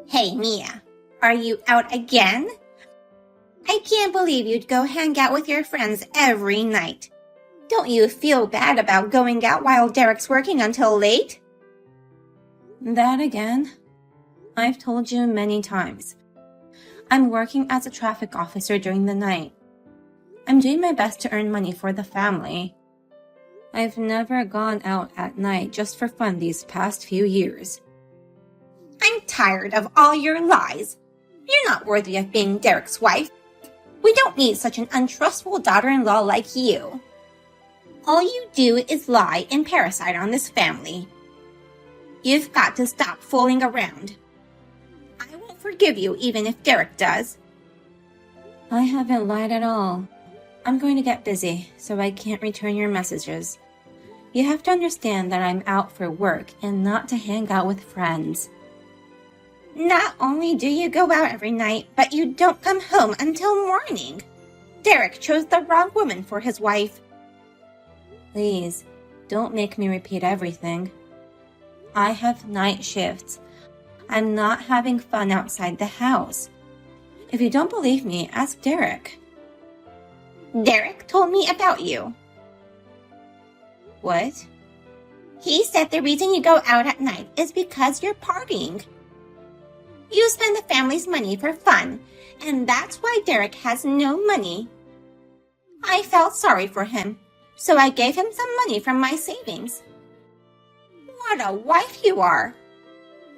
Hey, Mia, are you out again? I can't believe you'd go hang out with your friends every night. Don't you feel bad about going out while Derek's working until late? That again? I've told you many times. I'm working as a traffic officer during the night. I'm doing my best to earn money for the family. I've never gone out at night just for fun these past few years. I'm tired of all your lies. You're not worthy of being Derek's wife. We don't need such an untrustful daughter-in-law like you. All you do is lie and parasite on this family. You've got to stop fooling around. I won't forgive you even if Derek does. I haven't lied at all. I'm going to get busy, so I can't return your messages. You have to understand that I'm out for work and not to hang out with friends. Not only do you go out every night, but you don't come home until morning. Derek chose the wrong woman for his wife. Please, don't make me repeat everything. I have night shifts. I'm not having fun outside the house. If you don't believe me, ask Derek. Derek told me about you. What? He said the reason you go out at night is because you're partying. You spend the family's money for fun, and that's why Derek has no money. I felt sorry for him, so I gave him some money from my savings. What a wife you are!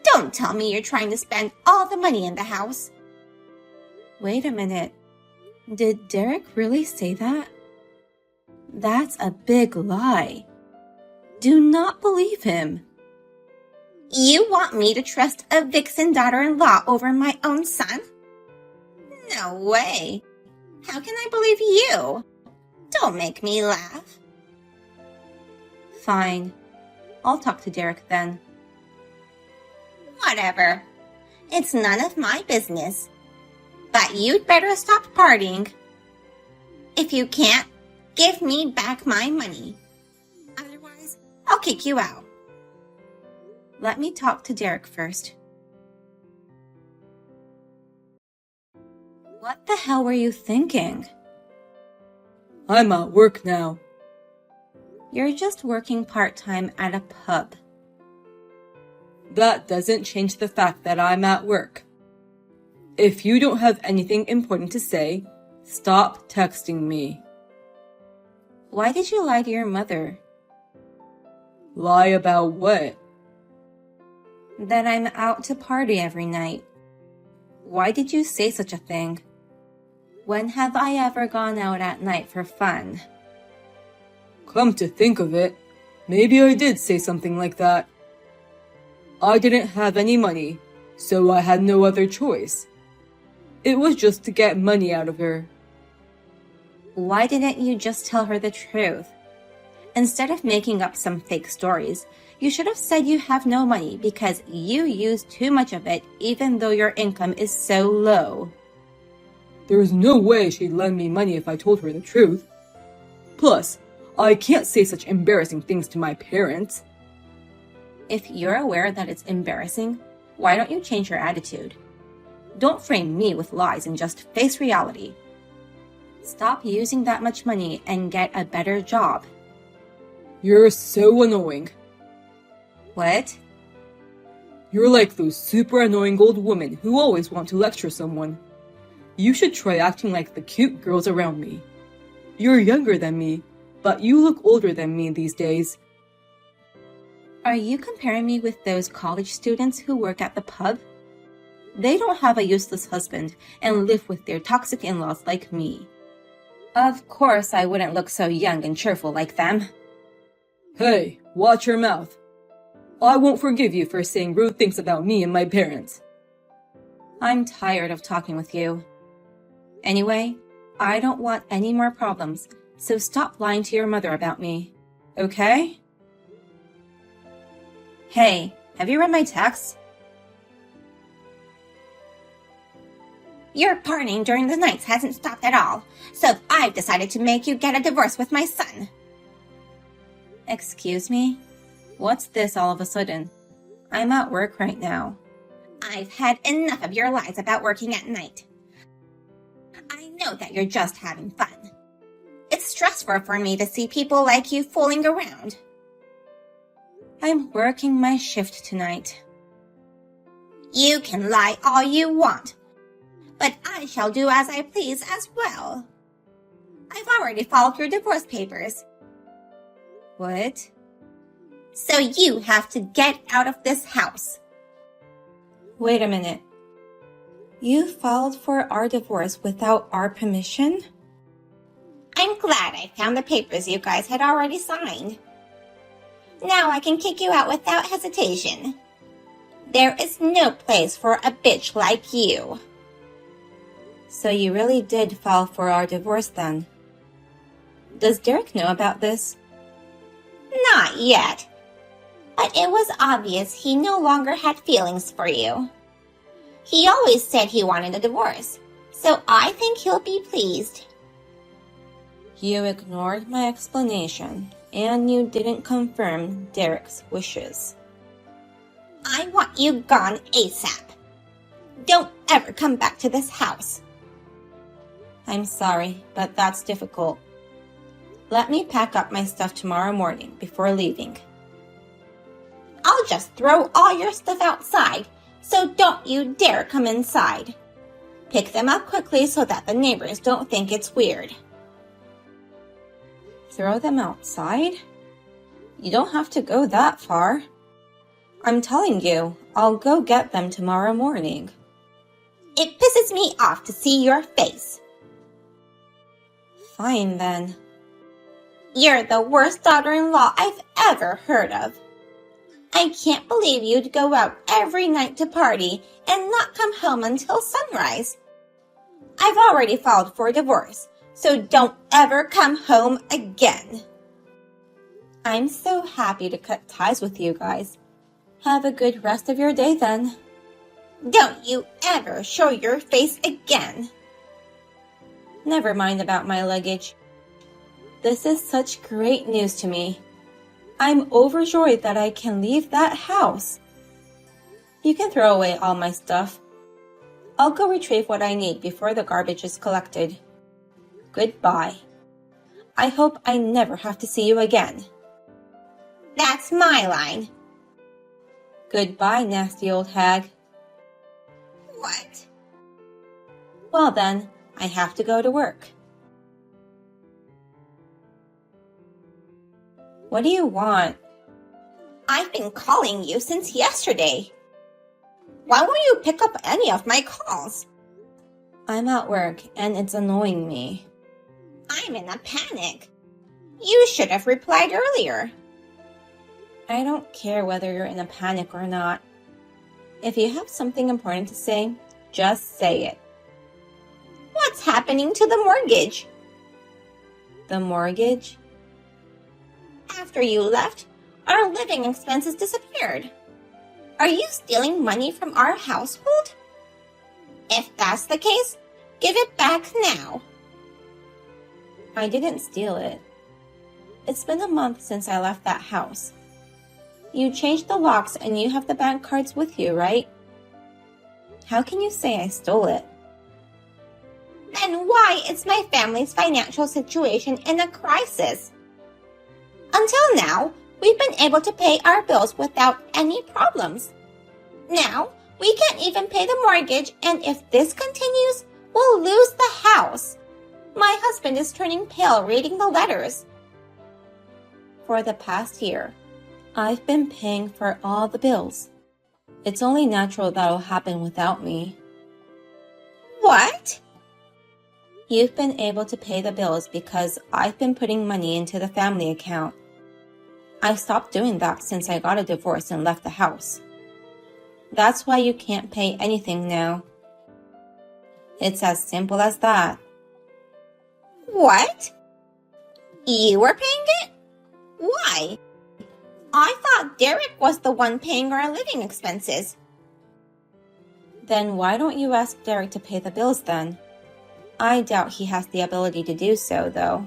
Don't tell me you're trying to spend all the money in the house. Wait a minute. Did Derek really say that? That's a big lie. Do not believe him. You want me to trust a vixen daughter-in-law over my own son? No way. How can I believe you? Don't make me laugh. Fine. I'll talk to Derek then. Whatever. It's none of my business. But you'd better stop partying. If you can't, give me back my money. Otherwise, I'll kick you out. Let me talk to Derek first. What the hell were you thinking? I'm at work now. You're just working part-time at a pub. That doesn't change the fact that I'm at work. If you don't have anything important to say, stop texting me. Why did you lie to your mother? Lie about what? That I'm out to party every night. Why did you say such a thing? When have I ever gone out at night for fun? Come to think of it, maybe I did say something like that. I didn't have any money, so I had no other choice. It was just to get money out of her. Why didn't you just tell her the truth? Instead of making up some fake stories, you should have said you have no money because you use too much of it even though your income is so low. There was no way she'd lend me money if I told her the truth. Plus, I can't say such embarrassing things to my parents. If you're aware that it's embarrassing, why don't you change your attitude? Don't frame me with lies and just face reality. Stop using that much money and get a better job. You're so annoying. What? You're like those super annoying old women who always want to lecture someone. You should try acting like the cute girls around me. You're younger than me, but you look older than me these days. Are you comparing me with those college students who work at the pub? They don't have a useless husband and live with their toxic in-laws like me. Of course I wouldn't look so young and cheerful like them. Hey, watch your mouth. I won't forgive you for saying rude things about me and my parents. I'm tired of talking with you. Anyway, I don't want any more problems, so stop lying to your mother about me, okay? Hey, have you read my text? Your partying during the nights hasn't stopped at all, so I've decided to make you get a divorce with my son. Excuse me? What's this all of a sudden? I'm at work right now. I've had enough of your lies about working at night. I know that you're just having fun. It's stressful for me to see people like you fooling around. I'm working my shift tonight. You can lie all you want, but I shall do as I please as well. I've already filed your divorce papers. What? So you have to get out of this house. Wait a minute. You filed for our divorce without our permission? I'm glad I found the papers you guys had already signed. Now I can kick you out without hesitation. There is no place for a bitch like you. So you really did file for our divorce then? Does Derek know about this? Not yet. But it was obvious he no longer had feelings for you. He always said he wanted a divorce, so I think he'll be pleased. You ignored my explanation, and you didn't confirm Derek's wishes. I want you gone ASAP. Don't ever come back to this house. I'm sorry, but that's difficult. Let me pack up my stuff tomorrow morning before leaving. I'll just throw all your stuff outside, so don't you dare come inside. Pick them up quickly so that the neighbors don't think it's weird. Throw them outside? You don't have to go that far. I'm telling you, I'll go get them tomorrow morning. It pisses me off to see your face. Fine then. You're the worst daughter-in-law I've ever heard of. I can't believe you'd go out every night to party and not come home until sunrise. I've already filed for divorce, so don't ever come home again. I'm so happy to cut ties with you guys. Have a good rest of your day then. Don't you ever show your face again. Never mind about my luggage. This is such great news to me. I'm overjoyed that I can leave that house. You can throw away all my stuff. I'll go retrieve what I need before the garbage is collected. Goodbye. I hope I never have to see you again. That's my line. Goodbye, nasty old hag. What? Well then, I have to go to work. What do you want? I've been calling you since yesterday. Why won't you pick up any of my calls? I'm at work and it's annoying me. I'm in a panic. You should have replied earlier. I don't care whether you're in a panic or not. If you have something important to say, just say it. What's happening to the mortgage? The mortgage? After you left, our living expenses disappeared. Are you stealing money from our household? If that's the case, give it back now. I didn't steal it. It's been a month since I left that house. You changed the locks and you have the bank cards with you, right? How can you say I stole it? Then why is my family's financial situation in a crisis? Until now, we've been able to pay our bills without any problems. Now, we can't even pay the mortgage, and if this continues, we'll lose the house. My husband is turning pale reading the letters. For the past year, I've been paying for all the bills. It's only natural that'll happen without me. What? You've been able to pay the bills because I've been putting money into the family account. I stopped doing that since I got a divorce and left the house. That's why you can't pay anything now. It's as simple as that. What? You were paying it? Why? I thought Derek was the one paying our living expenses. Then why don't you ask Derek to pay the bills then? I doubt he has the ability to do so, though.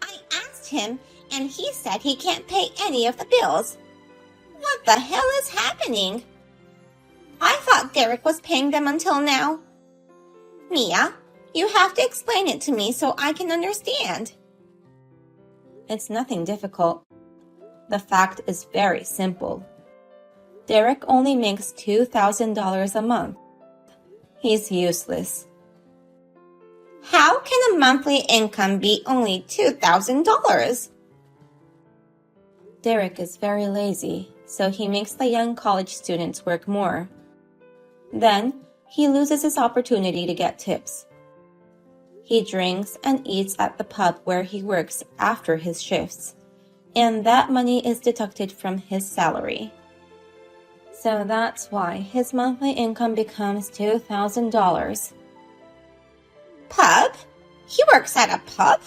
I asked him, and he said he can't pay any of the bills. What the hell is happening? I thought Derek was paying them until now. Mia, you have to explain it to me so I can understand. It's nothing difficult. The fact is very simple. Derek only makes $2,000 a month. He's useless. How can a monthly income be only $2,000? Derek is very lazy, so he makes the young college students work more. Then, he loses his opportunity to get tips. He drinks and eats at the pub where he works after his shifts, and that money is deducted from his salary. So that's why his monthly income becomes $2,000. Pub? He works at a pub?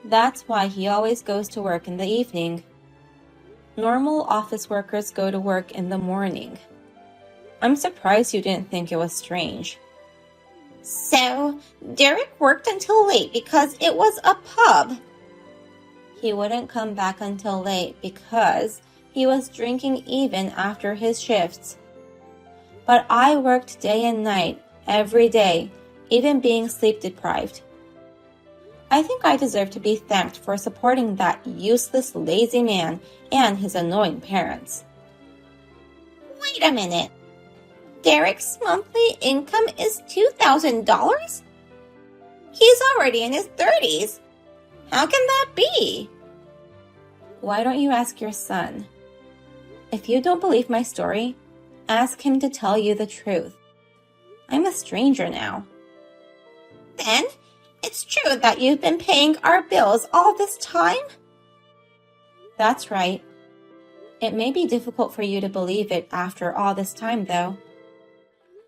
That's why he always goes to work in the evening. Normal office workers go to work in the morning. I'm surprised you didn't think it was strange. So, Derek worked until late because it was a pub. He wouldn't come back until late because he was drinking even after his shifts. But I worked day and night, every day, even being sleep deprived. I think I deserve to be thanked for supporting that useless, lazy man and his annoying parents. Wait a minute. Derek's monthly income is $2,000? He's already in his 30s. How can that be? Why don't you ask your son? If you don't believe my story, ask him to tell you the truth. I'm a stranger now. Then, it's true that you've been paying our bills all this time? That's right. It may be difficult for you to believe it after all this time, though.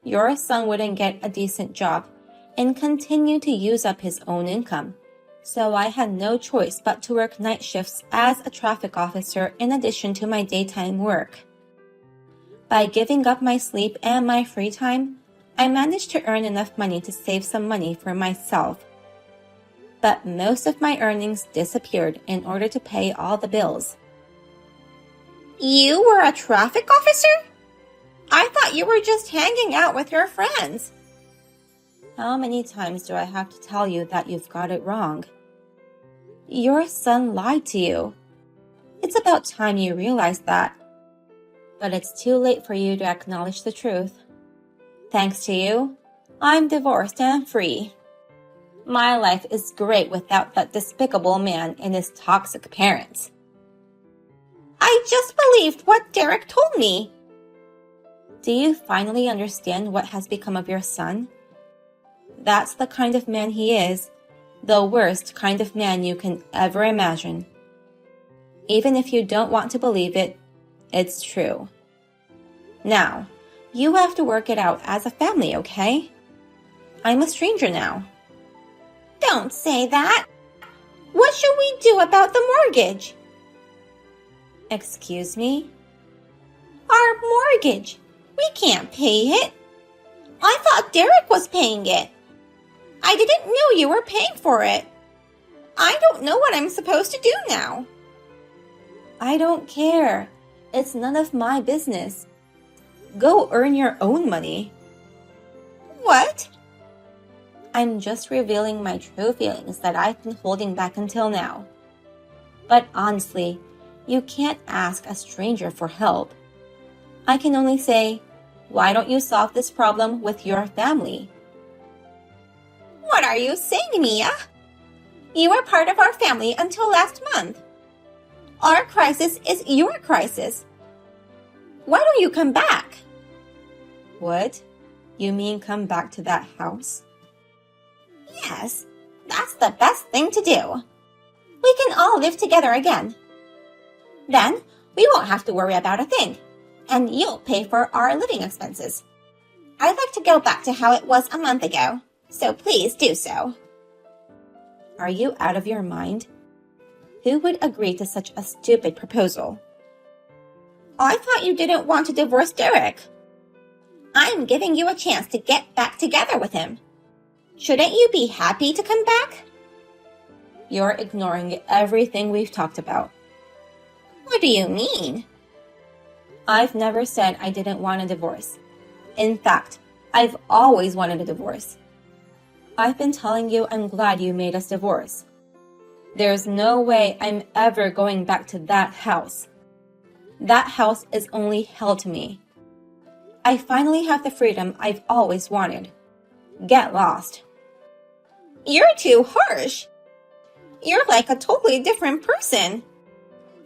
Your son wouldn't get a decent job and continue to use up his own income, so I had no choice but to work night shifts as a traffic officer in addition to my daytime work. By giving up my sleep and my free time, I managed to earn enough money to save some money for myself. But most of my earnings disappeared in order to pay all the bills. You were a traffic officer? I thought you were just hanging out with your friends. How many times do I have to tell you that you've got it wrong? Your son lied to you. It's about time you realize that. But it's too late for you to acknowledge the truth. Thanks to you, I'm divorced and free. My life is great without that despicable man and his toxic parents. I just believed what Derek told me. Do you finally understand what has become of your son? That's the kind of man he is, the worst kind of man you can ever imagine. Even if you don't want to believe it, it's true. Now, you have to work it out as a family, okay? I'm a stranger now. Don't say that. What should we do about the mortgage? Excuse me? Our mortgage. We can't pay it. I thought Derek was paying it. I didn't know you were paying for it. I don't know what I'm supposed to do now. I don't care. It's none of my business. Go earn your own money. What? I'm just revealing my true feelings that I've been holding back until now. But honestly, you can't ask a stranger for help. I can only say, why don't you solve this problem with your family? What are you saying, Mia? You were part of our family until last month. Our crisis is your crisis. Why don't you come back? What? You mean come back to that house? Yes, that's the best thing to do. We can all live together again. Then, we won't have to worry about a thing, and you'll pay for our living expenses. I'd like to go back to how it was a month ago, so please do so. Are you out of your mind? Who would agree to such a stupid proposal? I thought you didn't want to divorce Derek. I'm giving you a chance to get back together with him. Shouldn't you be happy to come back? You're ignoring everything we've talked about. What do you mean? I've never said I didn't want a divorce. In fact, I've always wanted a divorce. I've been telling you I'm glad you made us divorce. There's no way I'm ever going back to that house. That house is only hell to me. I finally have the freedom I've always wanted. Get lost. You're too harsh. You're like a totally different person.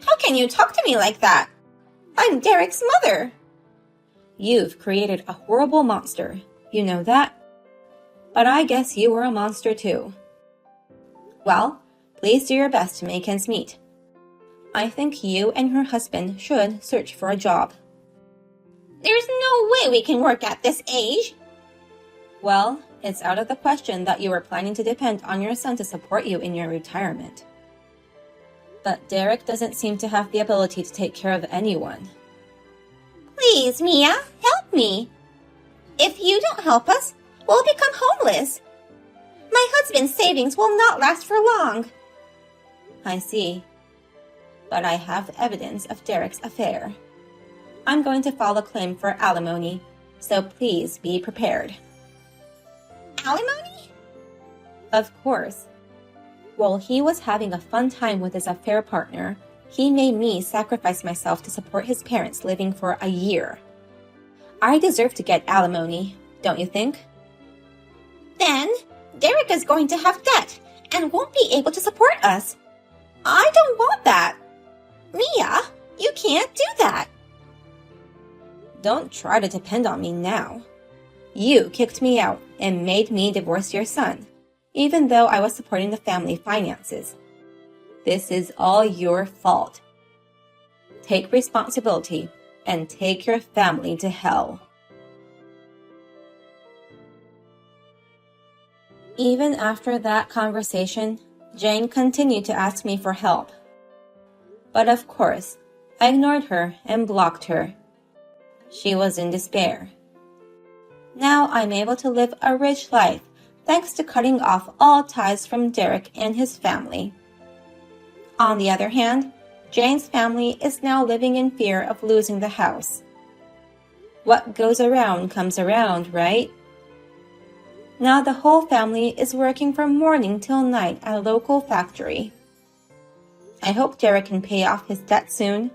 How can you talk to me like that? I'm Derek's mother. You've created a horrible monster. You know that? But I guess you were a monster too. Well, please do your best to make ends meet. I think you and your husband should search for a job. There's no way we can work at this age. Well, it's out of the question that you were planning to depend on your son to support you in your retirement. But Derek doesn't seem to have the ability to take care of anyone. Please, Mia, help me. If you don't help us, we'll become homeless. My husband's savings will not last for long. I see. But I have evidence of Derek's affair. I'm going to file a claim for alimony, so please be prepared. Alimony? Of course. While he was having a fun time with his affair partner, he made me sacrifice myself to support his parents living for a year. I deserve to get alimony, don't you think? Then, Derek is going to have debt and won't be able to support us. I don't want that. Mia, you can't do that. Don't try to depend on me now. You kicked me out and made me divorce your son, even though I was supporting the family finances. This is all your fault. Take responsibility and take your family to hell. Even after that conversation, Jane continued to ask me for help. But of course, I ignored her and blocked her. She was in despair. Now I'm able to live a rich life thanks to cutting off all ties from Derek and his family. On the other hand, Jane's family is now living in fear of losing the house. What goes around comes around, right? Now the whole family is working from morning till night at a local factory. I hope Derek can pay off his debt soon.